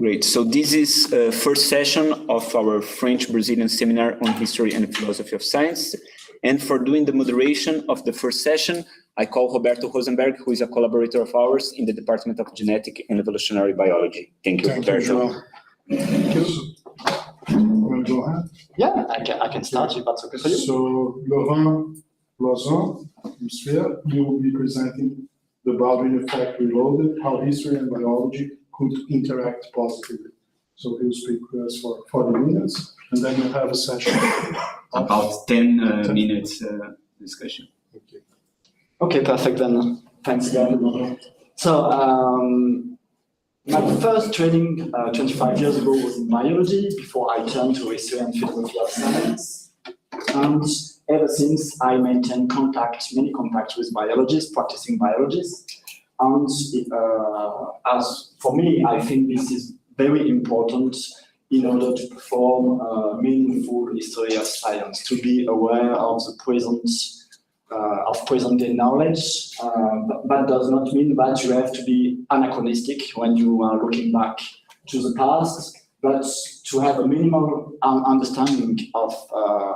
Great. So this is first session of our French-Brazilian seminar on history and philosophy of science. And for doing the moderation of the first session, I call Roberto Rosenberg, who is a collaborator of ours in the Department of Genetic and Evolutionary Biology. Thank you, Roberto. Thank you. Want to go ahead? Yeah, I can start if that's okay for you. So Laurent Loison, who's here, he will be presenting the Baldwin effect reloaded, how history and biology could interact positively. So he'll speak with us for 40 minutes, and then we'll have a session. About 10 minutes discussion. Okay, perfect then. Thanks again. So my first training 25 years ago was in biology before I turned to history and philosophy of science. And ever since I maintained many contacts with biologists, practicing biologists. And as for me, I think this is very important in order to perform a meaningful history of science, to be aware of the present day knowledge. That does not mean that you have to be anachronistic when you are looking back to the past, but to have a minimal understanding of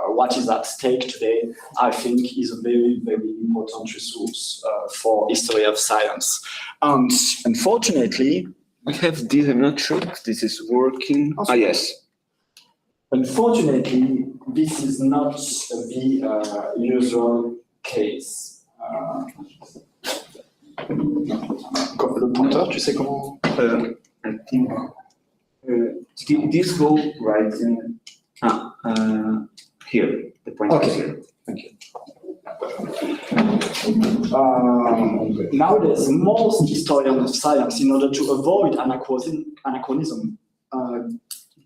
what is at stake today, I think is a very, very important resource for history of science. And unfortunately, I have this, I'm not sure if this is working. Yes. Unfortunately, this is not the usual case. Le pointeur, tu sais comment? I think this go right in here. The point is here. Thank you. Nowadays, most historians of science, in order to avoid anachronism,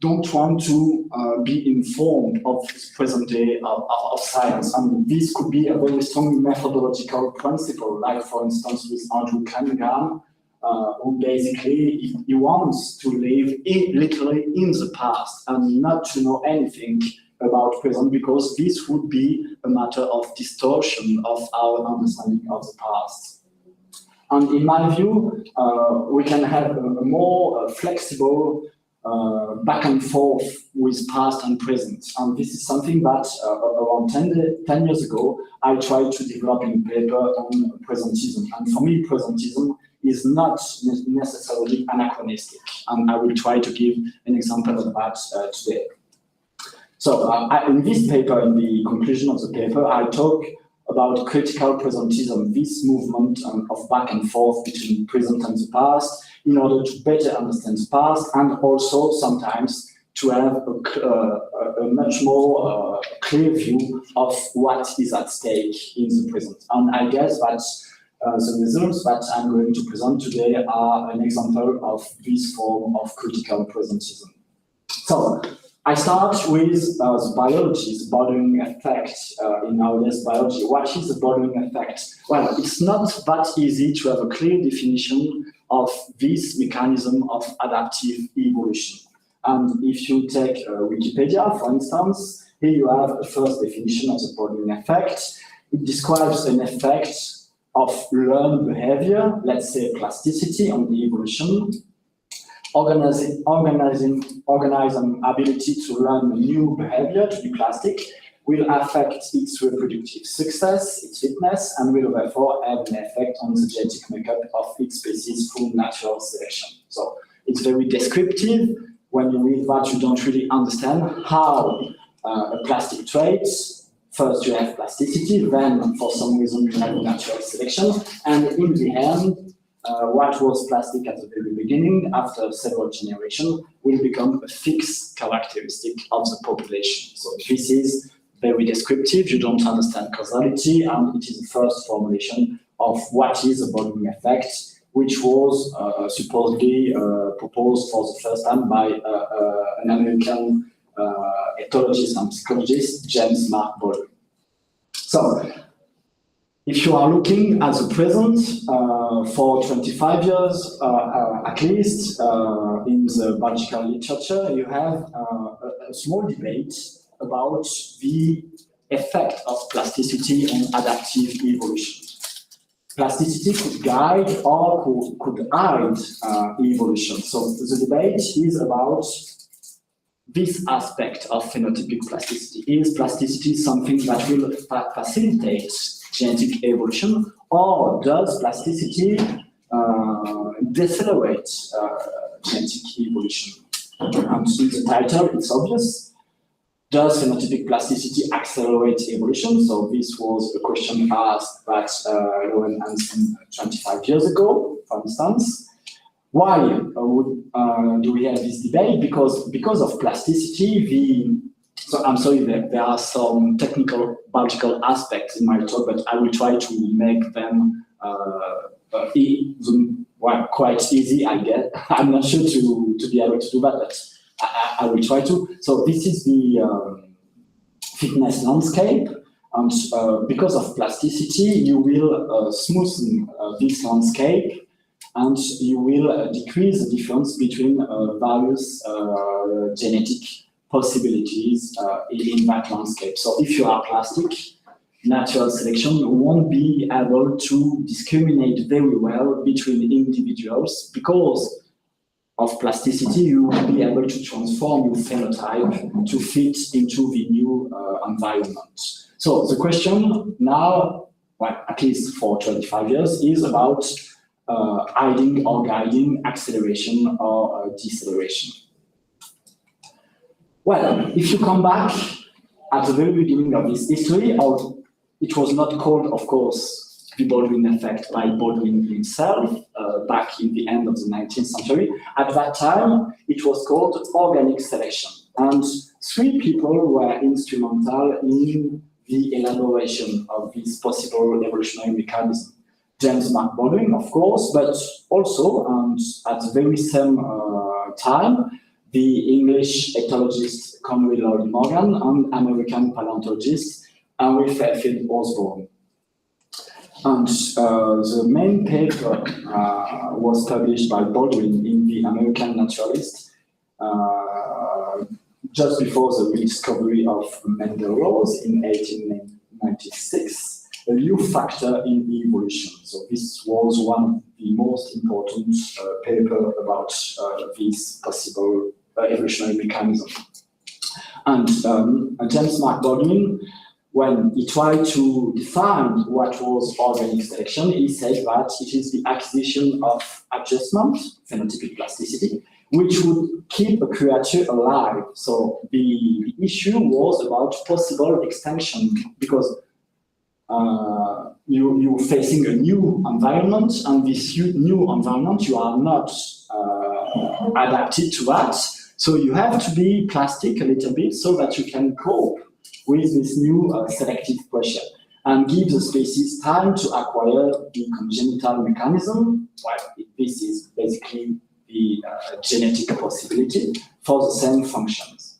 don't want to be informed of the present day of science. And this could be a very strong methodological principle, like for instance with Andrew Cunningham, who basically he wants to live literally in the past and not to know anything about present, because this would be a matter of distortion of our understanding of the past. And in my view, we can have a more flexible back and forth with past and present. And this is something that around 10 years ago, I tried to develop in a paper on presentism. And for me, presentism is not necessarily anachronistic. And I will try to give an example of that today. So in this paper, in the conclusion of the paper, I talk about critical presentism, this movement of back and forth between present and the past, in order to better understand the past, and also sometimes to have a much more clear view of what is at stake in the present. And I guess that the results that I'm going to present today are an example of this form of critical presentism. So I start with the biology, the Baldwin effect in nowadays biology. What is the Baldwin effect? Well, it's not that easy to have a clear definition of this mechanism of adaptive evolution. And if you take Wikipedia, for instance, here you have a first definition of the Baldwin effect. It describes an effect of learned behavior, let's say plasticity on the evolution, organism ability to learn new behavior, to be plastic, will affect its reproductive success, its fitness, and will therefore have an effect on the genetic makeup of its species through natural selection. So it's very descriptive. When you read that, you don't really understand how a plastic trait, first you have plasticity, then for some reason you have natural selection, and in the end, what was plastic at the very beginning, after several generations, will become a fixed characteristic of the population. So this is very descriptive, you don't understand causality, and it is the first formulation of what is the Baldwin effect, which was supposedly proposed for the first time by an American ethologist and psychologist, James Mark Baldwin. So, if you are looking at the present for 25 years, at least in the biological literature, you have a small debate about the effect of plasticity on adaptive evolution. plasticity could guide or could hide evolution. So the debate is about this aspect of phenotypic plasticity. Is plasticity something that will facilitate genetic evolution, or does plasticity decelerate genetic evolution? And in the title, it's obvious. Does phenotypic plasticity accelerate evolution? So this was a question asked by Laurent Loison 25 years ago, for instance. Why do we have this debate? Because of plasticity, so I'm sorry that there are some technical biological aspects in my talk, but I will try to make them quite easy, I guess. I'm not sure to be able to do that, but I will try to. So this is the fitness landscape, and because of plasticity, you will smoothen this landscape, and you will decrease the difference between various genetic possibilities in that landscape. So if you are plastic, natural selection won't be able to discriminate very well between individuals. Because of plasticity, you will be able to transform your phenotype to fit into the new environment. So the question now, well, at least for 25 years, is about hiding or guiding acceleration or deceleration. Well, if you come back at the very beginning of this history, it was not called, of course, the Baldwin effect by Baldwin himself back in the end of the 19th century. At that time, it was called organic selection. And 3 people were instrumental in the elaboration of this possible evolutionary mechanism. James Mark Baldwin, of course, but also, and at the very same time, the English ethologist Conway Lloyd Morgan and American paleontologist Henry Fairfield Osborn. And the main paper was published by Baldwin in the American Naturalist just before the rediscovery of Mendel rose in 1896, a new factor in evolution. So this was one of the most important paper about this possible evolutionary mechanism. And James Mark Baldwin, when he tried to define what was organic selection, he said that it is the acquisition of adjustment, phenotypic plasticity, which would keep a creature alive. So the issue was about possible extinction, because you're facing a new environment, and this new environment, you are not adapted to that. So you have to be plastic a little bit so that you can cope with this new selective pressure and give the species time to acquire the congenital mechanism. Well, this is basically the genetic possibility for the same functions.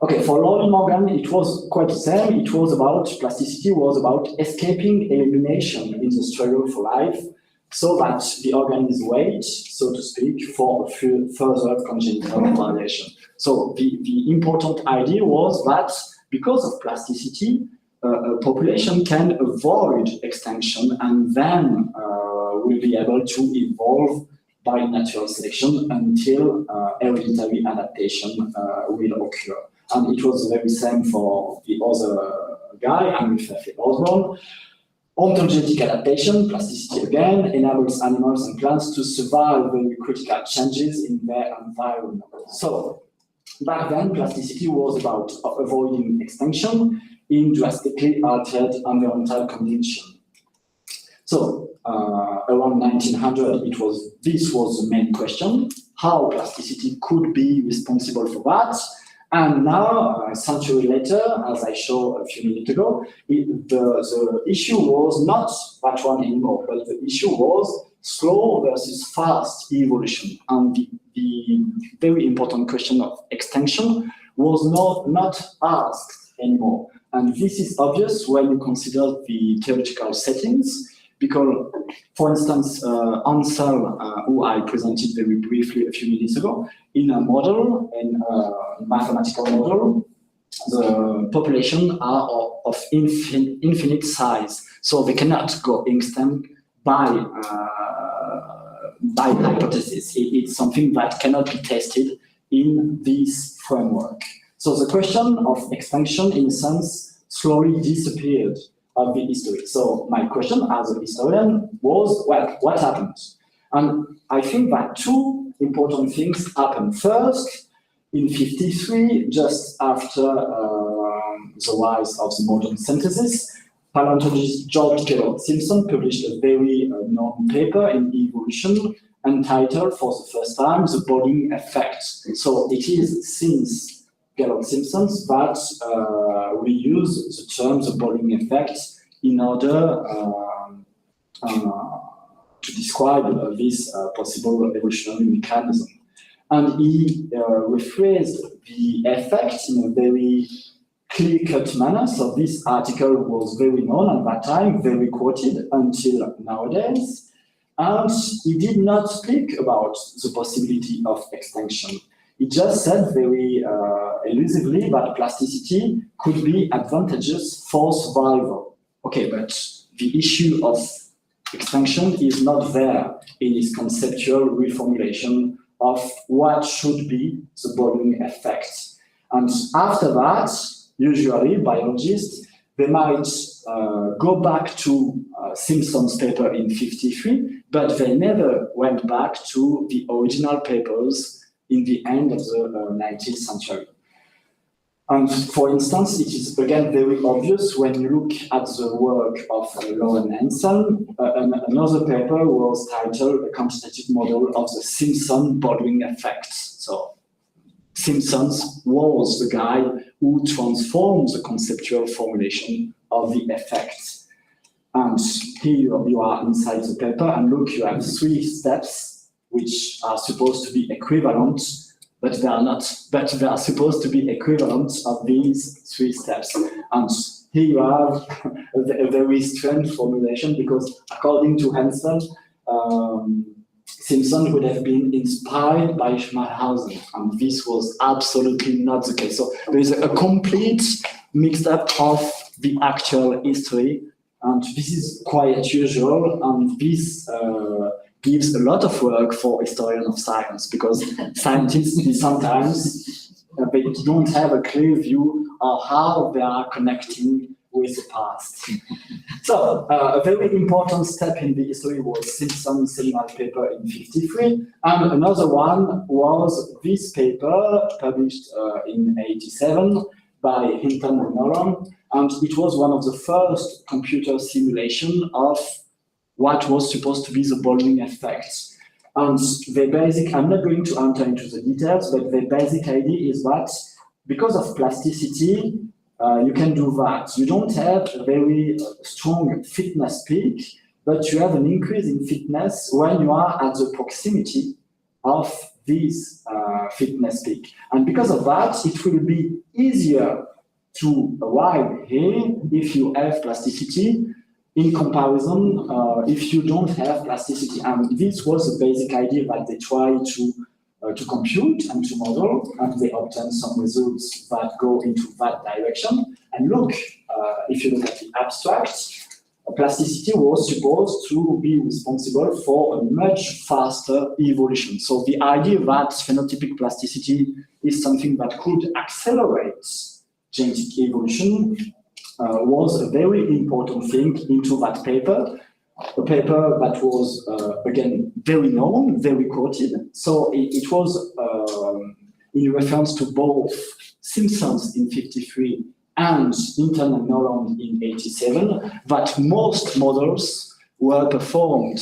Okay, for Lloyd Morgan, it was quite the same. It was about, plasticity was about escaping elimination in the struggle for life, so that the organism waits, so to speak, for further congenital variation. So the important idea was that because of plasticity, a population can avoid extinction and then will be able to evolve by natural selection until hereditary adaptation will occur. And it was the very same for the other guy, Henry Fairfield Osborn. Ontogenetic adaptation, plasticity again, enables animals and plants to survive very critical changes in their environment. So back then, plasticity was about avoiding extinction in drastically altered environmental conditions. So around 1900, this was the main question: how plasticity could be responsible for that. And now, a century later, as I showed a few minutes ago, the issue was not that one anymore, but the issue was slow versus fast evolution. And the very important question of extinction was not asked anymore. And this is obvious when you consider the theoretical settings, because, for instance, Ansel, who I presented very briefly a few minutes ago, in a model, in a mathematical model, the population are of infinite size. So they cannot go extinct by hypothesis. It's something that cannot be tested in this framework. So the question of extinction, in a sense, slowly disappeared of the history. So my question as a historian was, well, what happened? And I think that two important things happened. First, in 1953, just after the rise of the modern synthesis, paleontologist George Kellogg Simpson published a very known paper in Evolution entitled, for the first time, the Baldwin effect. So it is since Kellogg Simpson that we use the term the Baldwin effect in order to describe this possible evolutionary mechanism. And he rephrased the effect in a very clear-cut manner. So this article was very known at that time, very quoted until nowadays. And he did not speak about the possibility of extinction. He just said very elusively that plasticity could be advantageous for survival. Okay, but the issue of extinction is not there in his conceptual reformulation of what should be the Baldwin effect. And after that, usually biologists, they might go back to Simpson's paper in 1953, but they never went back to the original papers in the end of the 19th century. And for instance, it is again very obvious when you look at the work of Laurent Loison. Another paper was titled A Quantitative Model of the Simpson-Baldwin Effect. So Simpson was the guy who transformed the conceptual formulation of the effect. And here you are inside the paper, and look, you have 3 steps which are supposed to be equivalent, but they are not. But they are supposed to be equivalent of these 3 steps. And here you have a very strange formulation, because according to Hansen, Simpson would have been inspired by Schmalhausen, and this was absolutely not the case. So there is a complete mix-up of the actual history, and this is quite usual, and this gives a lot of work for historians of science, because scientists sometimes they don't have a clear view of how they are connecting with the past. So a very important step in the history was Simpson's seminal paper in 1953, and another one was this paper published in 1987 by Hinton and Nolan, and it was one of the first computer simulation of what was supposed to be the Baldwin effect. And the basic, I'm not going to enter into the details, but the basic idea is that because of plasticity, you can do that. You don't have a very strong fitness peak, but you have an increase in fitness when you are at the proximity of this fitness peak. And because of that, it will be easier to arrive here if you have plasticity in comparison if you don't have plasticity. And this was the basic idea that they tried to compute and to model, and they obtained some results that go into that direction. And look, if you look at the abstract, plasticity was supposed to be responsible for a much faster evolution. So the idea that phenotypic plasticity is something that could accelerate genetic evolution was a very important thing into that paper. A paper that was, again, very known, very quoted. So it was in reference to both Simpson's in 1953 and Hinton and Nolan in 1987 that most models were performed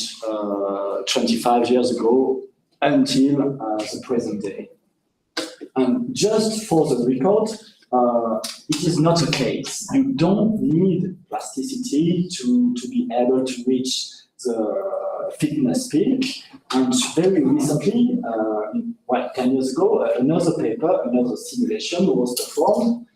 25 years ago until the present day. And just for the record, it is not the case. You don't need plasticity to be able to reach the fitness peak. And very recently, 10 years ago, another paper, another simulation was performed.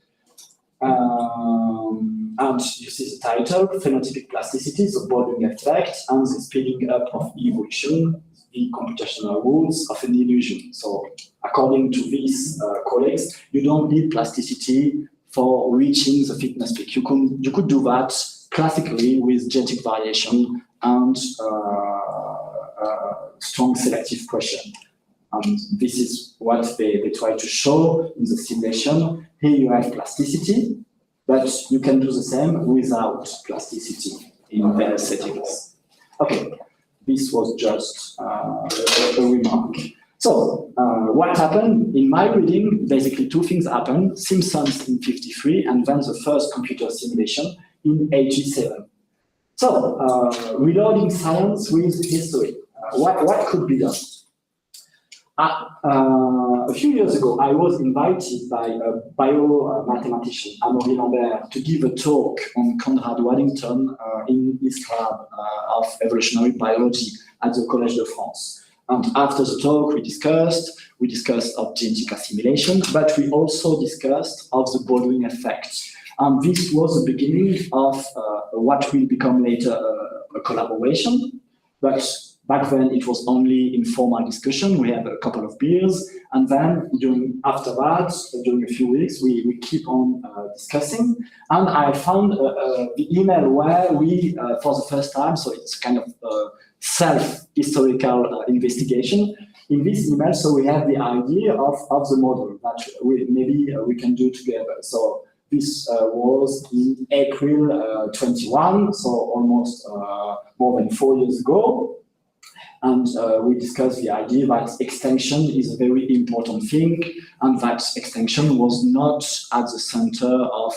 And you see the title, Phenotypic Plasticity, the Baldwin Effect, and the Speeding Up of Evolution, the Computational Rules of an Illusion. So according to these colleagues, you don't need plasticity for reaching the fitness peak. You could do that classically with genetic variation and strong selective pressure. And this is what they try to show in the simulation. Here you have plasticity, but you can do the same without plasticity in their settings. Okay, this was just a remark. So what happened in my reading, basically two things happened: Simpsons in 53 and then the first computer simulation in 87. So reloading science with history. What could be done? A few years ago, I was invited by a biomathematician, Amaury Lambert, to give a talk on Conrad Waddington in his lab of evolutionary biology at the Collège de France. And after the talk, we discussed of genetic assimilation, but we also discussed of the Baldwin effect. And this was the beginning of what will become later a collaboration. But back then, it was only informal discussion. We had a couple of beers, and then after that, during a few weeks, we keep on discussing. And I found the email where we, for the first time, so it's kind of self-historical investigation. In this email, so we have the idea of the model that maybe we can do together. So this was in April 21, so almost more than 4 years ago. And we discussed the idea that extension is a very important thing, and that extension was not at the center of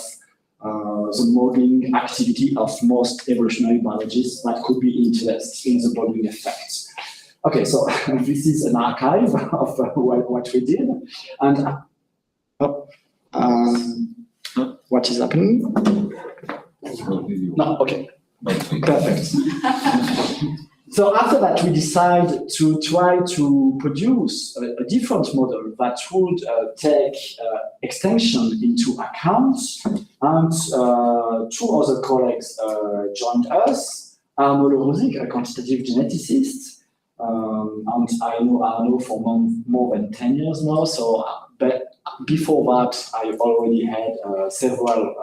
the modeling activity of most evolutionary biologists that could be interested in the Baldwin effect. Okay, so this is an archive of what we did. And what is happening? No, okay, perfect. So after that, we decided to try to produce a different model that would take extension into account. And two other colleagues joined us. Laurent Loison, a quantitative geneticist, and I know Arnaud for more than 10 years now. So, but before that, I already had several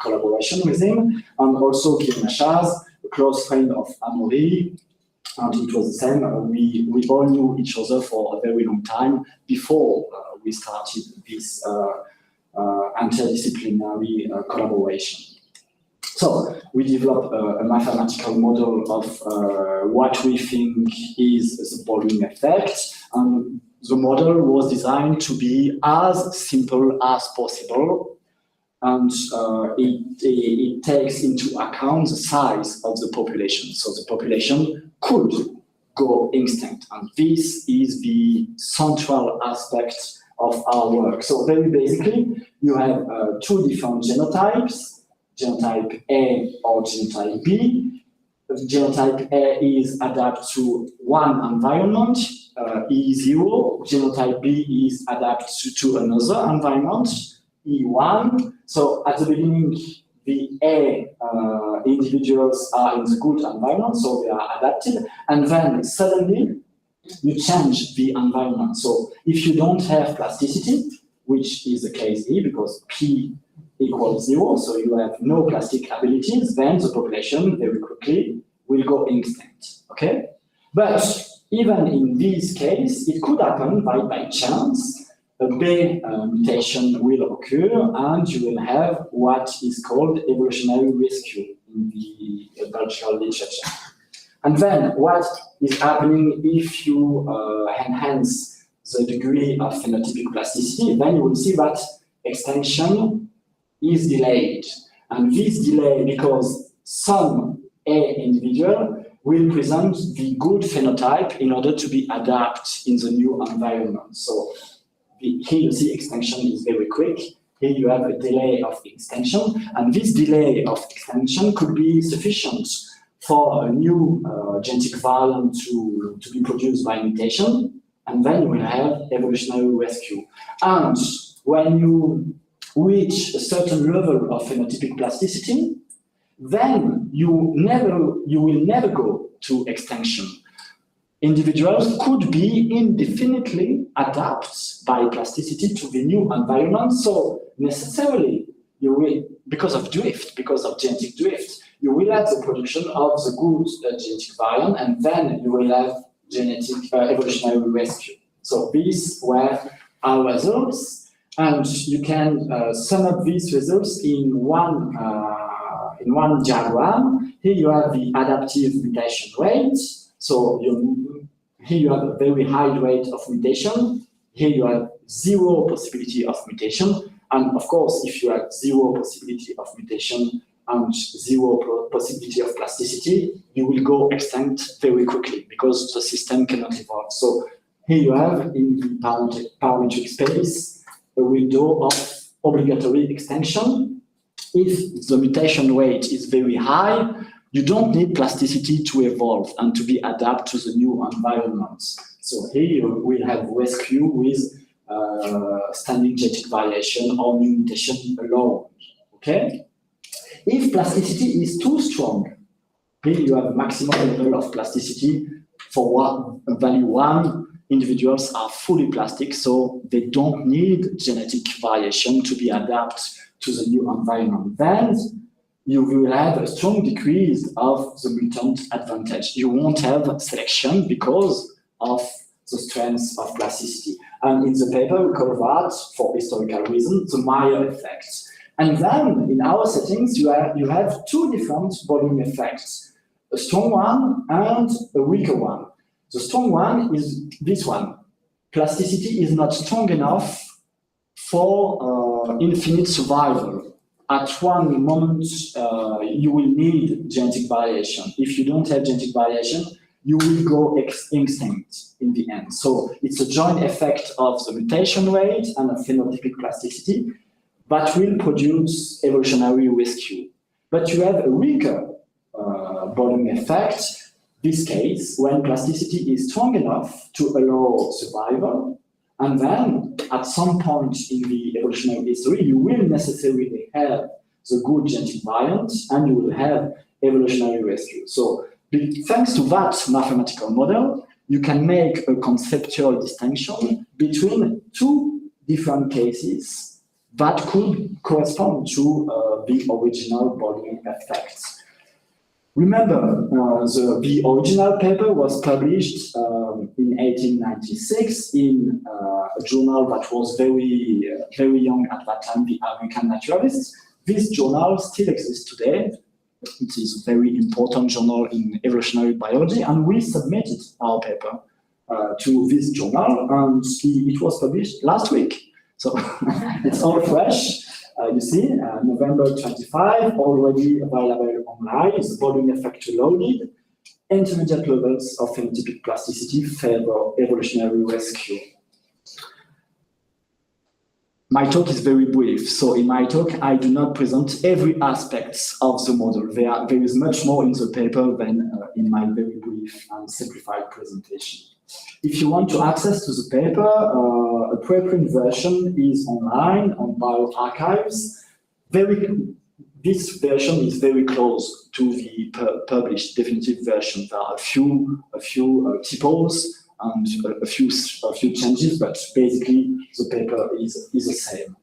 collaborations with him, and also Guillaume Chaz, a close friend of Amaury, and it was the same. We all knew each other for a very long time before we started this interdisciplinary collaboration. So we developed a mathematical model of what we think is the Baldwin effect, and the model was designed to be as simple as possible, and it takes into account the size of the population. So the population could go extinct, and this is the central aspect of our work. So very basically, you have two different genotypes, genotype A or genotype B. Genotype A is adapted to one environment, E0. Genotype B is adapted to another environment, E1. So at the beginning, the A individuals are in the good environment, so they are adapted. And then suddenly, you change the environment. So if you don't have plasticity, which is the case here, because P equals 0, so you have no plastic abilities, then the population very quickly will go extinct, okay? But even in this case, it could happen by chance, a B mutation will occur, and you will have what is called evolutionary rescue in the biological literature. And then what is happening if you enhance the degree of phenotypic plasticity, then you will see that extension is delayed. And this delay, because some A individual will present the good phenotype in order to be adapted in the new environment. So here you see extension is very quick. Here you have a delay of extension, and this delay of extension could be sufficient for a new genetic variant to be produced by mutation, and then you will have evolutionary rescue. And when you reach a certain level of phenotypic plasticity, then you will never go to extinction. Individuals could be indefinitely adapted by plasticity to the new environment. So necessarily, you will, because of genetic drift, you will have the production of the good genetic variant, and then you will have genetic evolutionary rescue. So these were our results, and you can sum up these results in one diagram. Here you have the adaptive mutation rate. So here you have a very high rate of mutation. Here you have zero possibility of mutation. And of course, if you have zero possibility of mutation and zero possibility of plasticity, you will go extinct very quickly because the system cannot evolve. So here you have in the parametric space a window of obligatory extinction. If the mutation rate is very high, you don't need plasticity to evolve and to be adapted to the new environment. So here we have rescue with standing genetic variation or new mutation alone. Okay? If plasticity is too strong, here you have a maximum level of plasticity for value 1. Individuals are fully plastic, so they don't need genetic variation to be adapted to the new environment. Then you will have a strong decrease of the mutant advantage. You won't have selection because of the strength of plasticity. And in the paper, we call that, for historical reasons, the Meyer effect. And then in our settings, you have two different volume effects, a strong one and a weaker one. The strong one is this one. Plasticity is not strong enough for infinite survival. At one moment, you will need genetic variation. If you don't have genetic variation, you will go extinct in the end. So it's a joint effect of the mutation rate and a phenotypic plasticity that will produce evolutionary rescue. But you have a weaker volume effect, this case, when plasticity is strong enough to allow survival, and then at some point in the evolutionary history, you will necessarily have the good genetic variant and you will have evolutionary rescue. So thanks to that mathematical model, you can make a conceptual distinction between two different cases that could correspond to the original volume effects. Remember, the original paper was published in 1896 in a journal that was very young at that time, the American Naturalists. This journal still exists today. It is a very important journal in evolutionary biology, and we submitted our paper to this journal, and it was published last week. So it's all fresh. You see, November 25, already available online, is volume effect loaded. Intermediate levels of phenotypic plasticity favor evolutionary rescue. My talk is very brief, so in my talk, I do not present every aspect of the model. There is much more in the paper than in my very brief and simplified presentation. If you want to access to the paper, a preprint version is online on bioarchives. This version is very close to the published definitive version. There are a few typos and a few changes, but basically the paper is the same.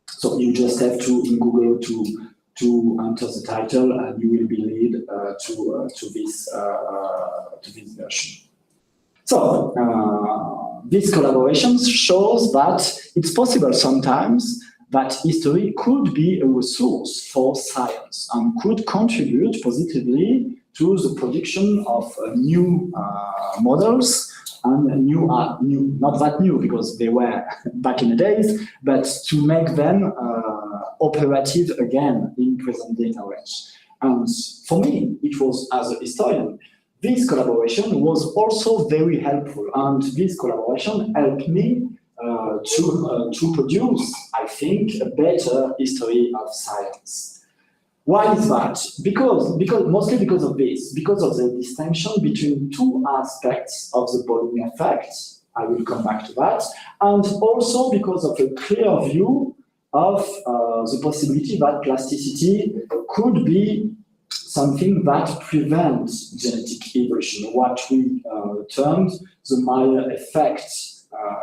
So you just have to, in Google, to enter the title, and you will be led to this version. So this collaboration shows that it's possible sometimes that history could be a resource for science and could contribute positively to the production of new models and new, not that new because they were back in the days, but to make them operative again in present-day knowledge. And for me, it was, as a historian, this collaboration was also very helpful, and this collaboration helped me to produce, I think, a better history of science. Why is that? Mostly because of this, because of the distinction between two aspects of the Baldwin effect. I will come back to that, and also because of a clear view of the possibility that plasticity could be something that prevents genetic evolution, what we termed the Meyer effect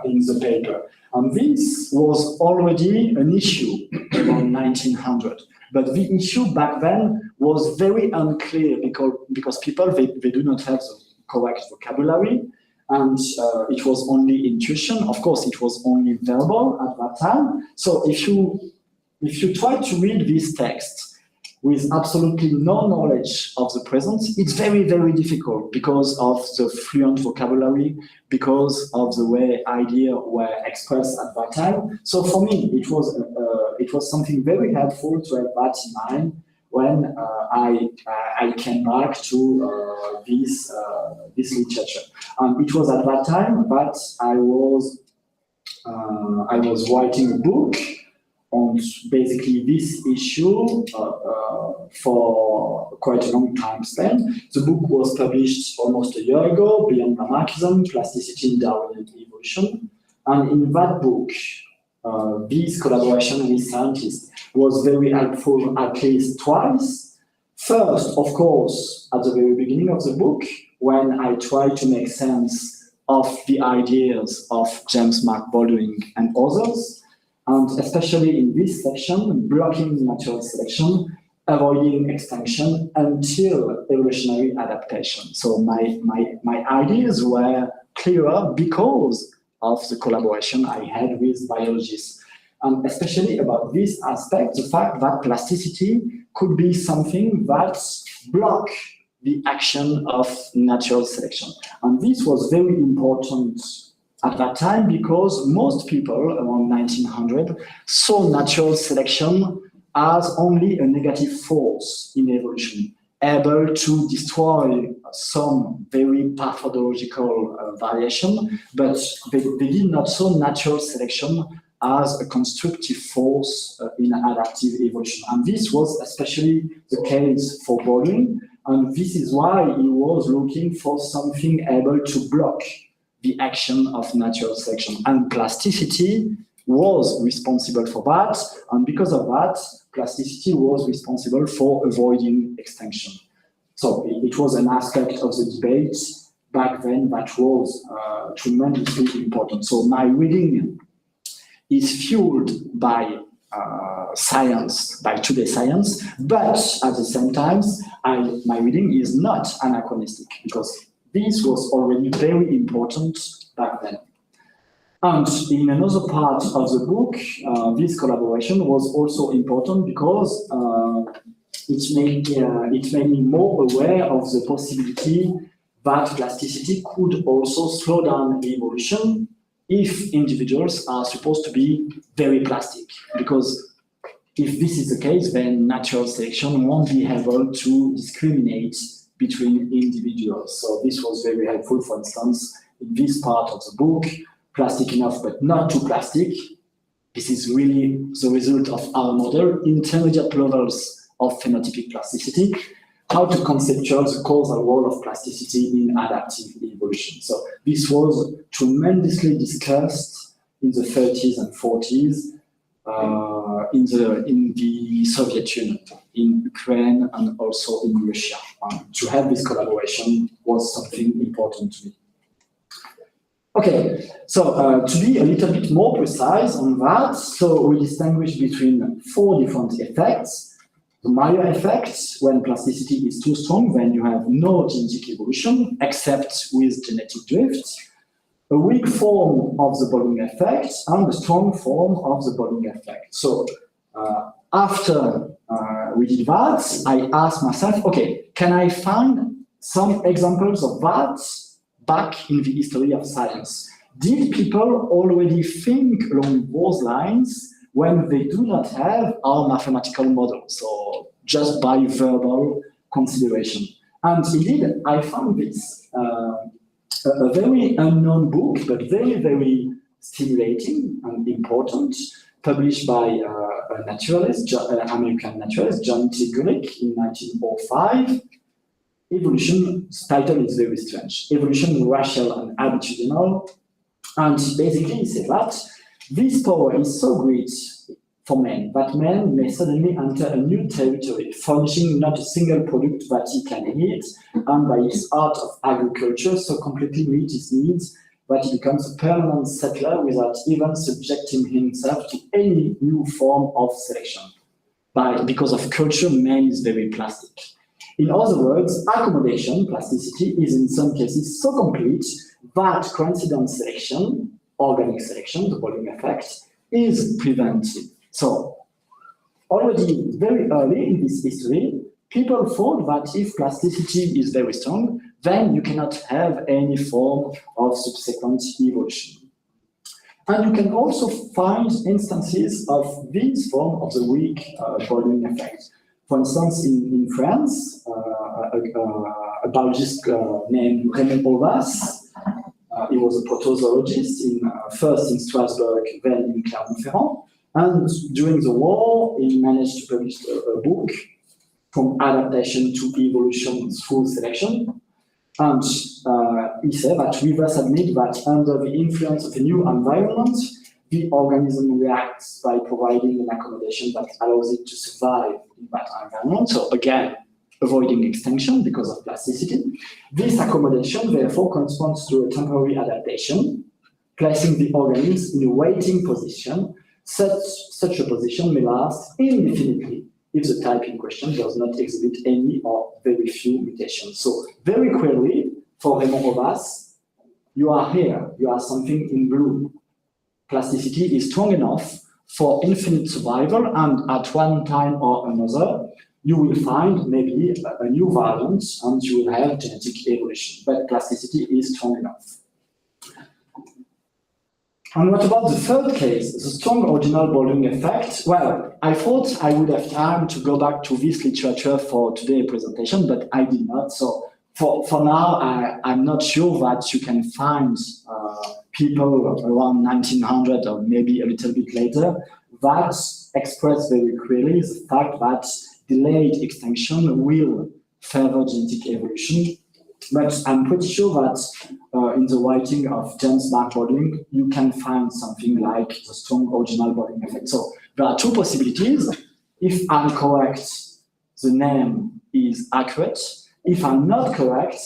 in the paper. And this was already an issue around 1900. But the issue back then was very unclear because people, they do not have the correct vocabulary, and it was only intuition. Of course, it was only verbal at that time. So if you try to read this text with absolutely no knowledge of the present, it's very, very difficult because of the fluent vocabulary, because of the way ideas were expressed at that time. So for me, it was something very helpful to have that in mind when I came back to this literature. And it was at that time that I was writing a book on basically this issue for quite a long time span. The book was published almost a year ago, Beyond Lamarckism, Plasticity in Darwinian Evolution. And in that book, this collaboration with scientists was very helpful at least twice. First, of course, at the very beginning of the book, when I tried to make sense of the ideas of James Mark Baldwin and others, and especially in this section, blocking natural selection, avoiding extinction until evolutionary adaptation. So my ideas were clearer because of the collaboration I had with biologists. And especially about this aspect, the fact that plasticity could be something that block the action of natural selection. And this was very important at that time because most people around 1900 saw natural selection as only a negative force in evolution, able to destroy some very pathological variation, but they did not saw natural selection as a constructive force in adaptive evolution. And this was especially the case for Baldwin, and this is why he was looking for something able to block the action of natural selection. And plasticity was responsible for that, and because of that, plasticity was responsible for avoiding extinction. So it was an aspect of the debate back then that was tremendously important. So my reading is fueled by science, by today's science, but at the same time, my reading is not anachronistic because this was already very important back then. And in another part of the book, this collaboration was also important because it made me more aware of the possibility that plasticity could also slow down evolution if individuals are supposed to be very plastic. Because if this is the case, then natural selection won't be able to discriminate between individuals. So this was very helpful, for instance, in this part of the book, plastic enough but not too plastic. This is really the result of our model, intermediate levels of phenotypic plasticity, how to conceptualize the causal role of plasticity in adaptive evolution. So this was tremendously discussed in the 30s and 40s in the Soviet Union, in Ukraine, and also in Russia. To have this collaboration was something important to me. Okay, so to be a little bit more precise on that, so we distinguish between 4 different effects. The Mayer effect, when plasticity is too strong, then you have no genetic evolution, except with genetic drift. A weak form of the Baldwin effect, and a strong form of the Baldwin effect. So after we did that, I asked myself, okay, can I find some examples of that back in the history of science? Did people already think along those lines when they do not have our mathematical model, so just by verbal consideration? And indeed, I found this a very unknown book, but very, very stimulating and important, published by a naturalist, American naturalist, John T. Gulick in 1905. Evolution, title is very strange. Evolution, racial and habitudinal. And basically he said that this power is so great for men that man may suddenly enter a new territory, furnishing not a single product that he can eat, and by his art of agriculture so completely meet his needs that he becomes a permanent settler without even subjecting himself to any new form of selection. because of culture, man is very plastic. In other words, accommodation, plasticity, is in some cases so complete that coincidence selection, organic selection, the Baldwin effect, is prevented. So already very early in this history, people thought that if plasticity is very strong, then you cannot have any form of subsequent evolution. And you can also find instances of this form of the weak Baldwin effect. For instance, in France, a biologist named Raymond Ovas, he was a protozoologist first in Strasbourg, then in Clermont-Ferrand. And during the war, he managed to publish a book from adaptation to evolution through selection. And he said that we must admit that under the influence of a new environment, the organism reacts by providing an accommodation that allows it to survive in that environment. So again, avoiding extinction because of plasticity. This accommodation therefore corresponds to a temporary adaptation, placing the organism in a waiting position. Such a position may last indefinitely if the type in question does not exhibit any or very few mutations. So very clearly, for Raymond Ovas, you are here, you are something in blue. Plasticity is strong enough for infinite survival, and at one time or another, you will find maybe a new variant and you will have genetic evolution, but plasticity is strong enough. And what about the third case, the strong original Baldwin effect? Well, I thought I would have time to go back to this literature for today's presentation, but I did not. So for now, I'm not sure that you can find people around 1900 or maybe a little bit later that express very clearly the fact that delayed extinction will favor genetic evolution. But I'm pretty sure that in the writing of James Mark Baldwin, you can find something like the strong original Baldwin effect. So there are two possibilities. If I'm correct, the name is accurate. If I'm not correct,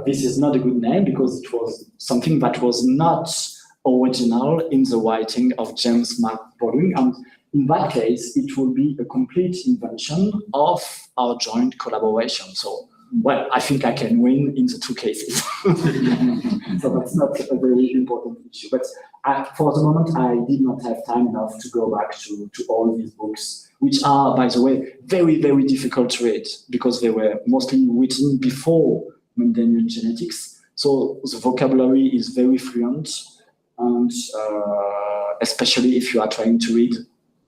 this is not a good name because it was something that was not original in the writing of James Mark Baldwin. And in that case, it will be a complete invention of our joint collaboration. So, well, I think I can win in the two cases. So that's not a very important issue. But for the moment, I did not have time enough to go back to all these books, which are, by the way, very, very difficult to read because they were mostly written before Mendelian genetics. So the vocabulary is very fluent, and especially if you are trying to read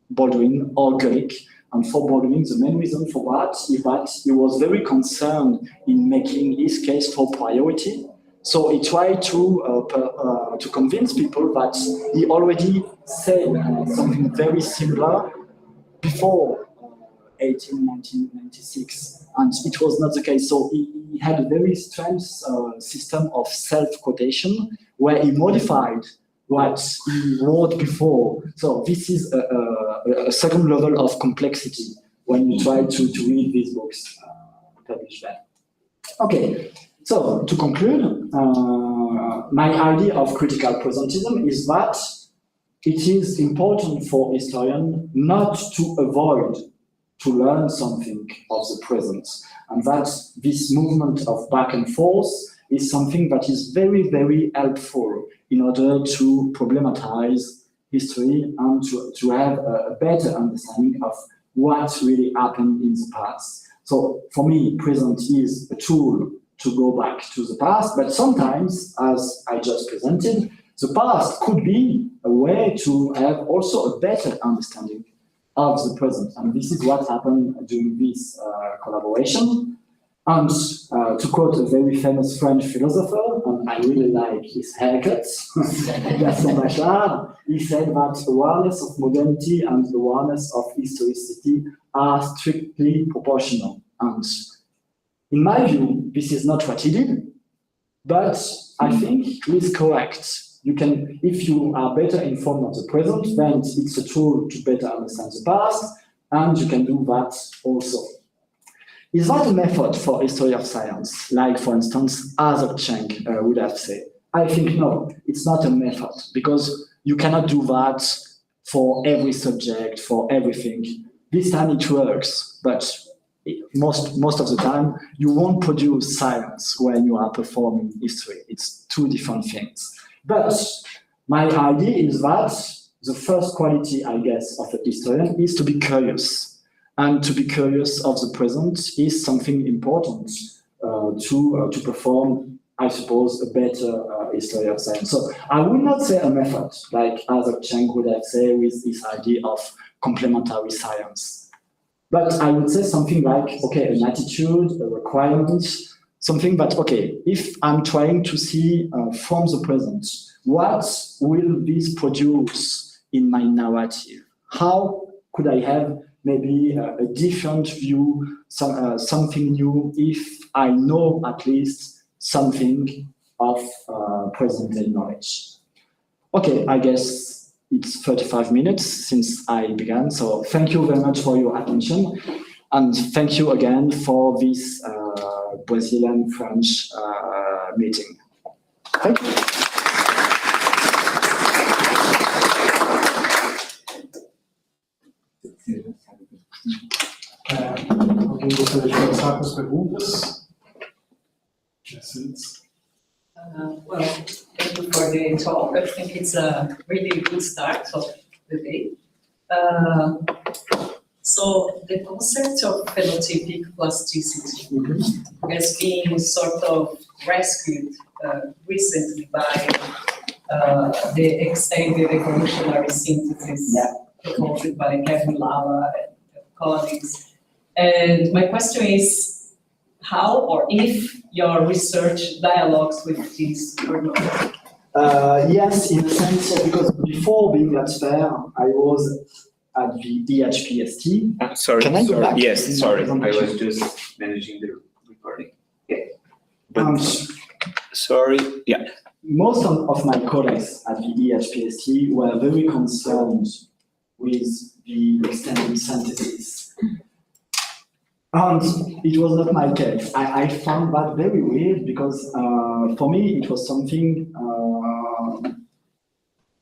Baldwin or Greek. And for Baldwin, the main reason for that is that he was very concerned in making his case for priority. So he tried to convince people that he already said something very similar before 1996, and it was not the case. So he had a very strange system of self-quotation where he modified what he wrote before. So this is a second level of complexity when you try to read these books published there. Okay, so to conclude, my idea of critical presentism is that it is important for historians not to avoid to learn something of the present, and that this movement of back and forth is something that is very, very helpful in order to problematize history and to have a better understanding of what really happened in the past. So for me, present is a tool to go back to the past, but sometimes, as I just presented, the past could be a way to have also a better understanding of the present. And this is what happened during this collaboration. And to quote a very famous French philosopher, and I really like his haircut, Gaston Bachar, he said that awareness of modernity and awareness of historicity are strictly proportional. And in my view, this is not what he did, but I think he is correct. You can, if you are better informed of the present, then it's a tool to better understand the past, and you can do that also. Is that a method for history of science? Like, for instance, Arthur Cheng would have said. I think no, it's not a method, because you cannot do that for every subject, for everything. this time it works, but most of the time you won't produce science when you are performing history. It's two different things. But my idea is that the first quality, I guess, of a historian is to be curious. And to be curious of the present is something important to perform, I suppose, a better history of science. So I would not say a method, like Arthur Cheng would have said with this idea of complementary science. But I would say something like, okay, an attitude, a requirement, something that, okay, if I'm trying to see from the present, what will this produce in my narrative? How could I have maybe a different view, something new, if I know at least something of present-day knowledge? Okay, I guess it's 35 minutes since I began, so thank you very much for your attention, and thank you again for this Brazilian-French meeting. Thank you. Alguém gostaria de começar com as perguntas? Well, thank you for the talk. I think it's a really good start of the day. So the concept of phenotypic plasticity has been sort of rescued recently by the extended evolutionary synthesis proposed by Kevin Lala and colleagues. And my question is, how or if your research dialogues with this or not? Yes, in a sense, because before being at FAIR, I was at the EHPST. Sorry. Can I go back? Yes, sorry. I was just managing the recording. Yeah. But, sorry. Yeah. Most of my colleagues at the EHPST were very concerned with the extended synthesis. And it was not my case. I found that very weird because for me it was something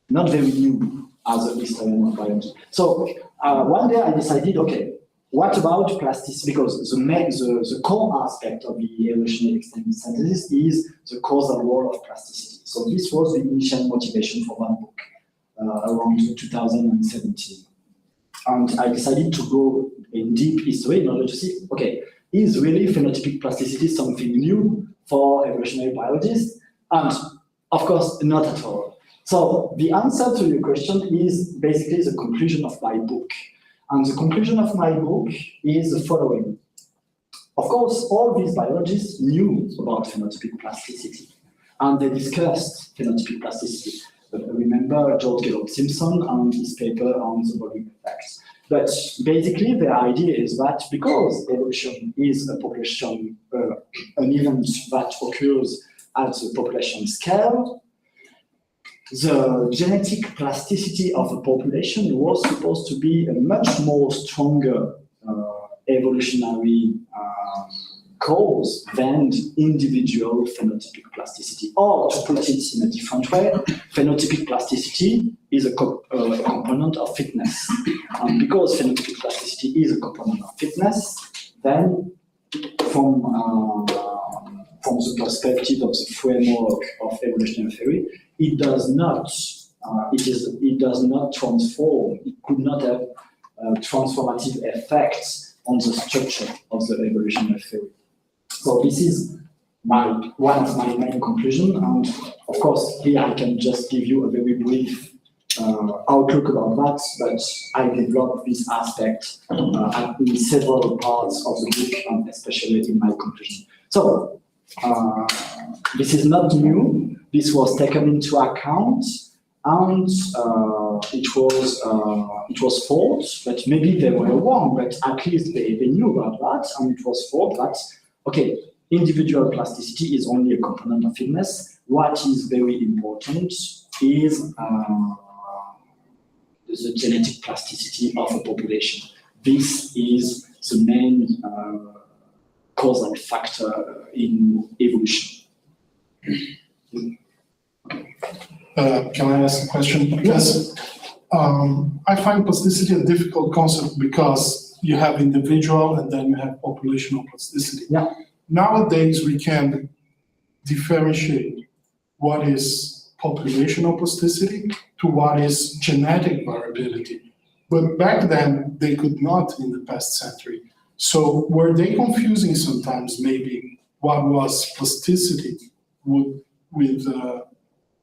not very new as a historian of biology. So one day I decided, okay, what about plasticity? Because the core aspect of the evolutionary extended synthesis is the causal role of plasticity. So this was the initial motivation for one book around 2017. And I decided to go in deep history in order to see, okay, is really phenotypic plasticity something new for evolutionary biologists? And of course, not at all. So the answer to your question is basically the conclusion of my book. And the conclusion of my book is the following. Of course, all these biologists knew about phenotypic plasticity, and they discussed phenotypic plasticity. Remember George Gellert Simpson and his paper on the Baldwin effects. But basically, the idea is that because evolution is a population, an event that occurs at the population scale, the genetic plasticity of a population was supposed to be a much more stronger evolutionary cause than individual phenotypic plasticity. Or to put it in a different way, phenotypic plasticity is a component of fitness. And because phenotypic plasticity is a component of fitness, then from the perspective of the framework of evolutionary theory, it does not transform, it could not have transformative effects on the structure of the evolutionary theory. So this is one of my main conclusions, and of course here I can just give you a very brief outlook about that, but I developed this aspect in several parts of the book, and especially in my conclusion. So this is not new. This was taken into account, and it was thought, but maybe they were wrong, but at least they knew about that, and it was thought that, okay, individual plasticity is only a component of fitness. What is very important is the genetic plasticity of a population. This is the main causal factor in evolution. Can I ask a question? Because I find plasticity a difficult concept because you have individual and then you have populational plasticity. Yeah. Nowadays, we can differentiate what is populational plasticity to what is genetic variability. But back then, they could not in the past century. So were they confusing sometimes maybe what was plasticity with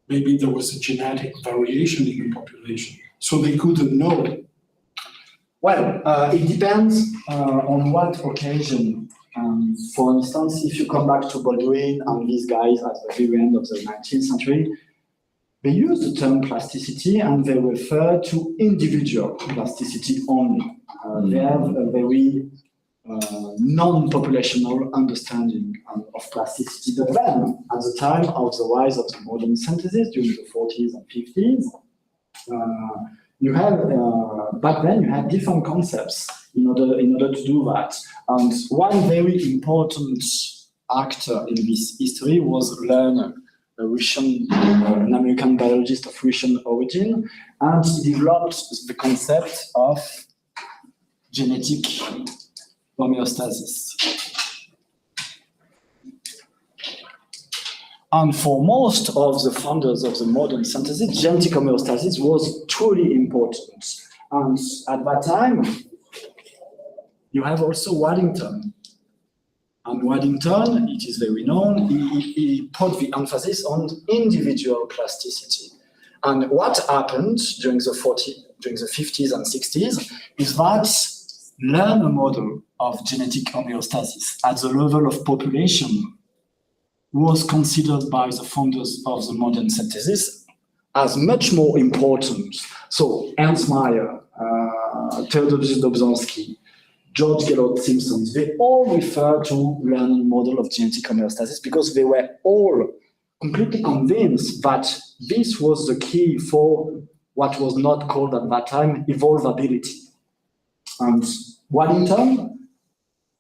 maybe there was a genetic variation in the population, so they couldn't know. Well, it depends on what occasion. For instance, if you come back to Baldwin and these guys at the very end of the 19th century, they use the term plasticity and they refer to individual plasticity only. They have a very non-populational understanding of plasticity. But then, at the time of the rise of the modern synthesis during the 40s and 50s, you have back then you had different concepts in order to do that. And one very important actor in this history was Lerner, an American biologist of Russian origin, and he developed the concept of genetic homeostasis. And for most of the founders of the modern synthesis, genetic homeostasis was truly important. And at that time, you have also Waddington. And Waddington, it is very known, he put the emphasis on individual plasticity. And what happened during the 50s and 60s is that Lerner model of genetic homeostasis at the level of population was considered by the founders of the modern synthesis as much more important. So Ernst Mayr, Theodosius Dobzhansky, George Gellert Simpson, they all refer to Lerner model of genetic homeostasis because they were all completely convinced that this was the key for what was not called at that time evolvability. And Waddington,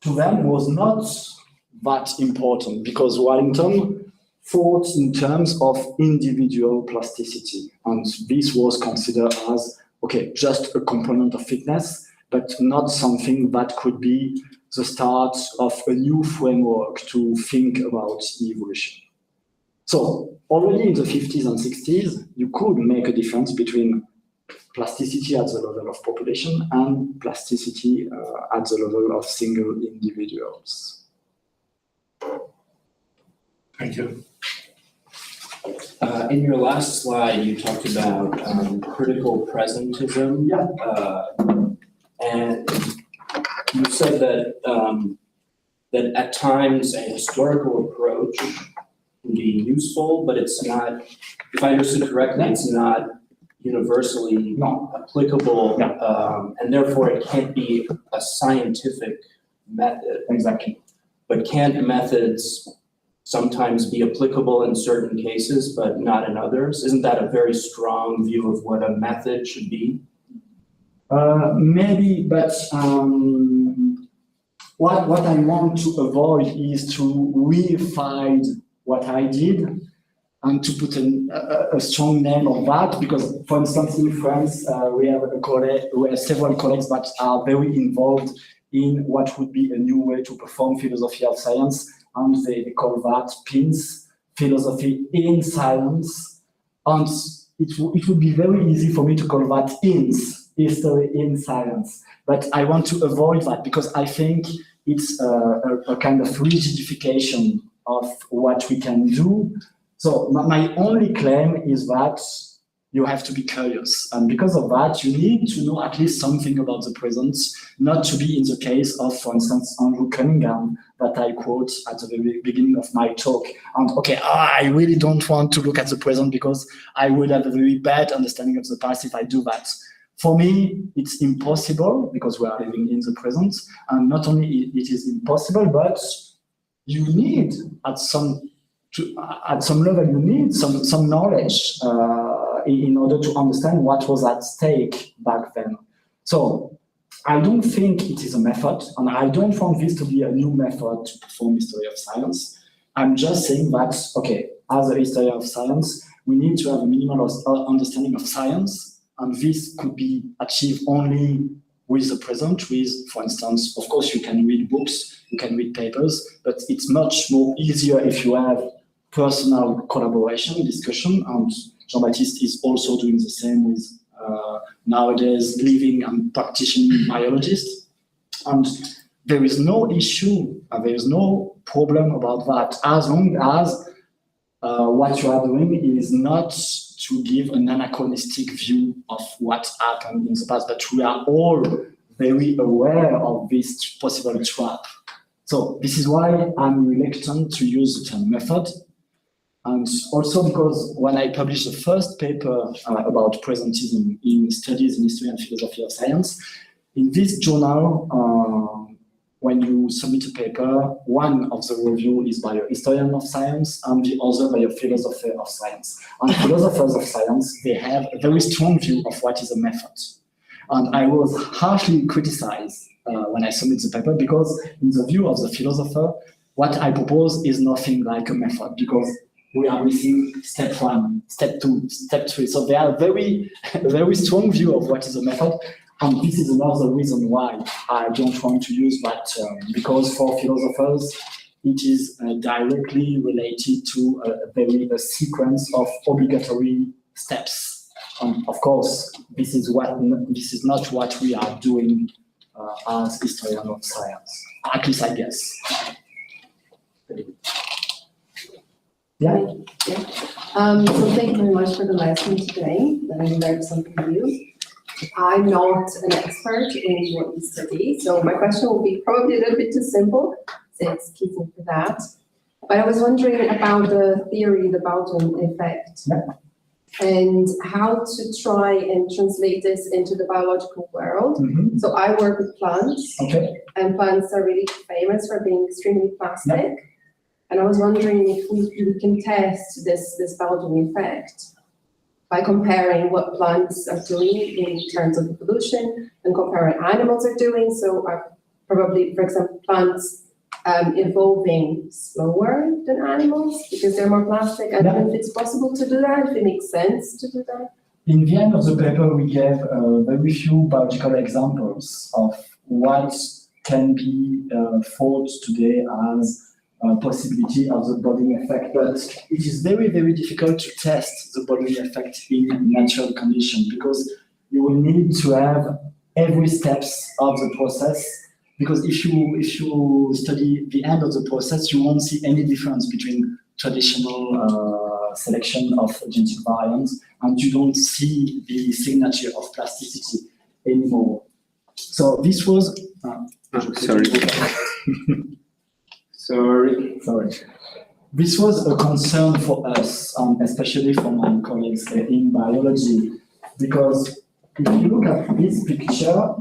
to them, was not that important because Waddington thought in terms of individual plasticity. And this was considered as, okay, just a component of fitness, but not something that could be the start of a new framework to think about evolution. So already in the 50s and 60s, you could make a difference between plasticity at the level of population and plasticity at the level of single individuals. Thank you. In your last slide, you talked about critical presentism. Yeah. And you said that that at times a historical approach can be useful, but it's not, if I understood correctly, it's not universally applicable, and therefore it can't be a scientific method. Exactly. But can't methods sometimes be applicable in certain cases, but not in others? Isn't that a very strong view of what a method should be? Maybe, but what I want to avoid is to reify what I did and to put a strong name on that, because, for instance, in France, we have several colleagues that are very involved in what would be a new way to perform philosophy of science, and they call that PINS, philosophy in science. And it would be very easy for me to call that INS, history in science. But I want to avoid that because I think it's a kind of rigidification of what we can do. So my only claim is that you have to be curious. And because of that, you need to know at least something about the present, not to be in the case of, for instance, Andrew Cunningham, that I quote at the very beginning of my talk. And okay, I really don't want to look at the present because I would have a very bad understanding of the past if I do that. For me, it's impossible because we are living in the present. And not only it is impossible, but you need at some level, you need some knowledge in order to understand what was at stake back then. So I don't think it is a method, and I don't want this to be a new method to perform history of science. I'm just saying that, okay, as a history of science, we need to have a minimal understanding of science, And this could be achieved only with the present, with, for instance, of course, you can read books, you can read papers, but it's much more easier if you have personal collaboration, discussion, and Jean-Baptiste is also doing the same with nowadays living and practicing biologists. And there is no issue, there is no problem about that, as long as what you are doing is not to give an anachronistic view of what happened in the past, but we are all very aware of this possible trap. So this is why I'm reluctant to use the term method. And also because when I published the first paper about presentism in Studies in History and Philosophy of Science, in this journal, when you submit a paper, one of the review is by a historian of science and the other by a philosopher of science. And philosophers of science, they have a very strong view of what is a method. And I was harshly criticized when I submit the paper because in the view of the philosopher, what I propose is nothing like a method because we are missing step 1, step 2, step 3. So they are a very strong view of what is a method. And this is another reason why I don't want to use that term, because for philosophers, it is directly related to a sequence of obligatory steps. Of course, this is not what we are doing as historians of science, at least I guess. Yeah. So thank you very much for the lesson today. I learned something new. I'm not an expert in what you study, so my question will be probably a little bit too simple, so excuse me for that. But I was wondering about the theory, the Baldwin effect, and how to try and translate this into the biological world. Mm-hmm. So I work with plants, and plants are really famous for being extremely plastic. And I was wondering if we can test this Baldwin effect by comparing what plants are doing in terms of evolution and comparing animals are doing. So are probably, for example, plants evolving slower than animals because they're more plastic. I don't know if it's possible to do that, if it makes sense to do that. In the end of the paper, we gave very few biological examples of what can be thought today as possibility of the Baldwin effect, but it is very, very difficult to test the Baldwin effect in natural conditions because you will need to have every steps of the process. Because if you study the end of the process, you won't see any difference between traditional selection of genetic variants, and you don't see the signature of plasticity anymore. So this was. Sorry. This was a concern for us, especially for my colleagues in biology, because if you look at this picture,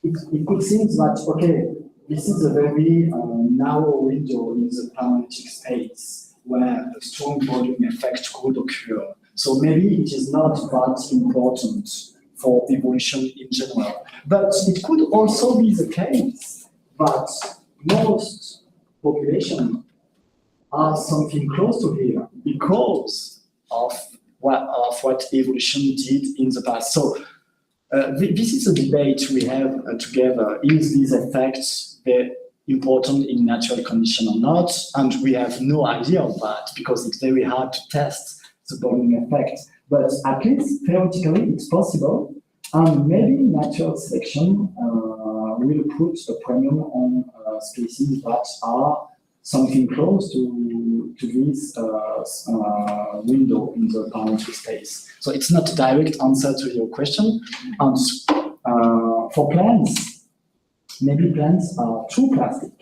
it could seem that, okay, this is a very narrow window in the parametric space where a strong volume effect could occur. So maybe it is not that important for evolution in general. But it could also be the case that most population are something close to here because of what evolution did in the past. So this is a debate we have together. Is these effects important in natural condition or not? And we have no idea of that because it's very hard to test the Baldwin effect. But at least theoretically it's possible. And maybe natural selection will put a premium on species that are something close to this window in the parametric space. So it's not a direct answer to your question. And for plants, maybe plants are too plastic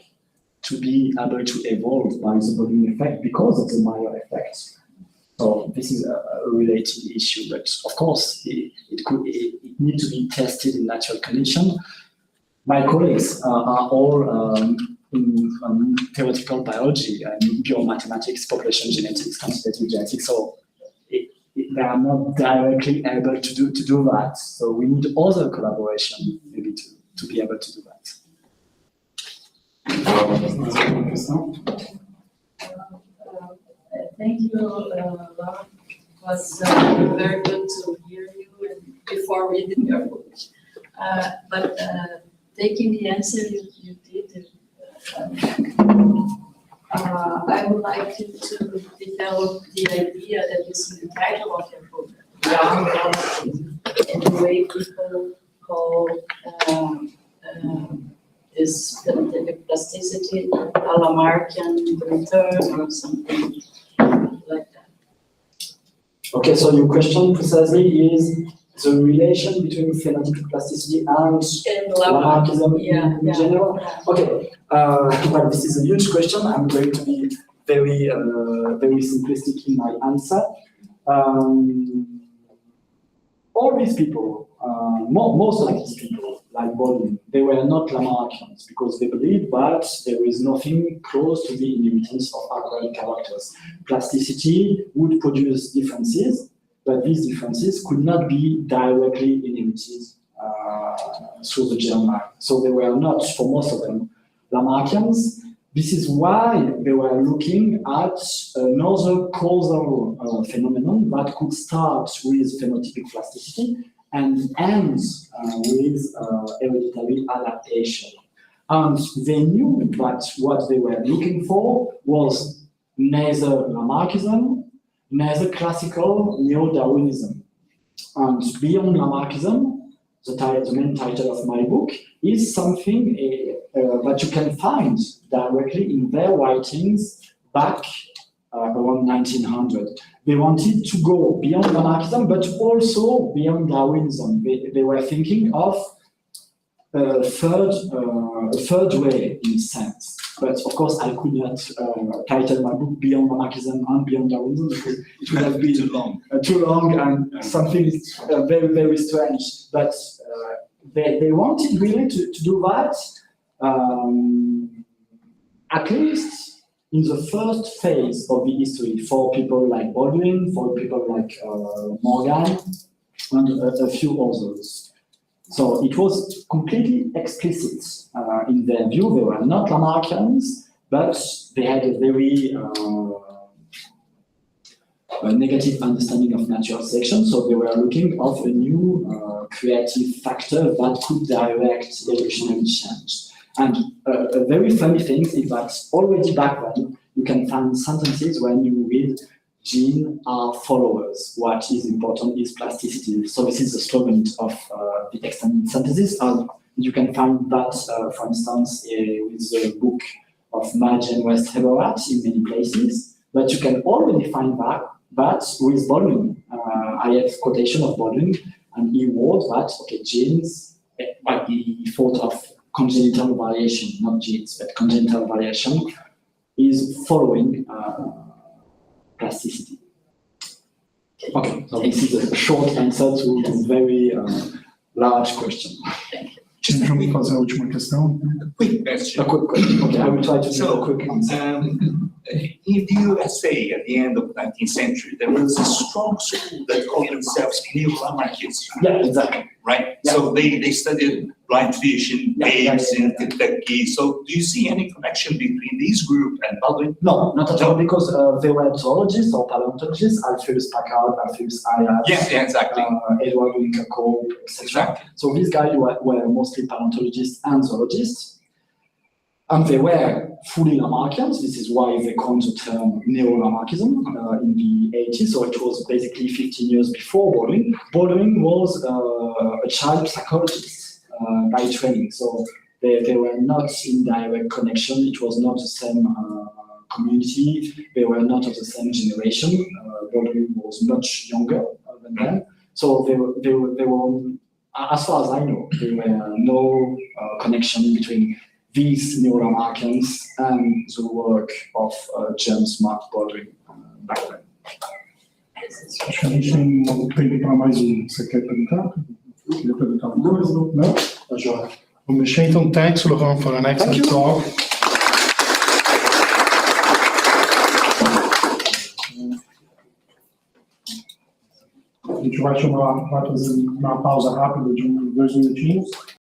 to be able to evolve by the Baldwin effect because of the Mayer effect. So this is a related issue, but of course it needs to be tested in natural conditions. My colleagues are all in theoretical biology and biomathematics, population genetics, quantitative genetics. So they are not directly able to do that. So we need other collaboration maybe to be able to do that. Thank you, Laurent. It was very good to hear you and before reading your book. But taking the answer you did, I would like you to develop the idea that is in the title of your book, young relativism, and the way people call this phenotypic plasticity a Lamarckian return or something like that. Okay, so your question precisely is the relation between phenotypic plasticity and Lamarckism in general? Okay, well, this is a huge question. I'm going to be very simplistic in my answer. All these people, most of these people, like Baldwin, they were not Lamarckians because they believed that there is nothing close to the inheritance of acquired characters. Plasticity would produce differences, but these differences could not be directly inherited through the germline. So they were not, for most of them, Lamarckians. This is why they were looking at another causal phenomenon that could start with phenotypic plasticity and ends with hereditary adaptation. And they knew that what they were looking for was neither Lamarckism, neither classical neo-Darwinism. And beyond Lamarckism, the main title of my book is something that you can find directly in their writings back around 1900. They wanted to go beyond Lamarckism, but also beyond Darwinism. They were thinking of a third way, in a sense. But of course, I could not title my book Beyond Lamarckism and Beyond Darwinism because it would have been too long and something very, very strange. But they wanted really to do that, at least in the first phase of the history, for people like Baldwin, for people like Morgan, and a few others. So it was completely explicit in their view. They were not Lamarckians, but they had a very negative understanding of natural selection. So they were looking of a new creative factor that could direct evolutionary change. And a very funny thing is that already back then, you can find sentences when you read genes are followers. What is important is plasticity. So this is the slogan of the extended synthesis. You can find that, for instance, with the book of Madge and West Heberat in many places. But you can already find that with Baldwin. I have quotation of Baldwin, and he wrote that, okay, genes, but he thought of congenital variation, not genes, but congenital variation is following plasticity. Okay, so this is a short answer to a very large question. Deixa-me fazer a última questão. Quick question. A quick question. Okay, I will try to give So, a quick answer. in the USA at the end of the 19th century, there was a strong school that called themselves neo-Lamarckians, Yeah, exactly. right? Yeah. So they studied blind fish in caves in Kentucky. So do you see any connection between this group and Baldwin? No, not at all, because they were zoologists or paleontologists, Alpheus Packard, Alpheus Ayat, Yeah, exactly. Edward Winter Cope, etc. Exactly. So these guys were mostly paleontologists and zoologists. And they were fully Lamarckians. This is why they coined the term neo-Lamarckism in the 80s. So it was basically 15 years before Baldwin. Baldwin was a child psychologist by training. So they were not in direct connection. It was not the same community. They were not of the same generation. Baldwin was much younger than them. So they were, as far as I know, there were no connection between these neo-Lamarckians and the work of James Mark Baldwin back then. Acho que a gente tem tempo para mais um. Você quer perguntar? Queria perguntar alguma coisa? Não? Tá joia. Vamos mexer então. Thanks, Laurent, for an excellent talk. A gente vai fazer uma pausa rápida de 2 minutinhos.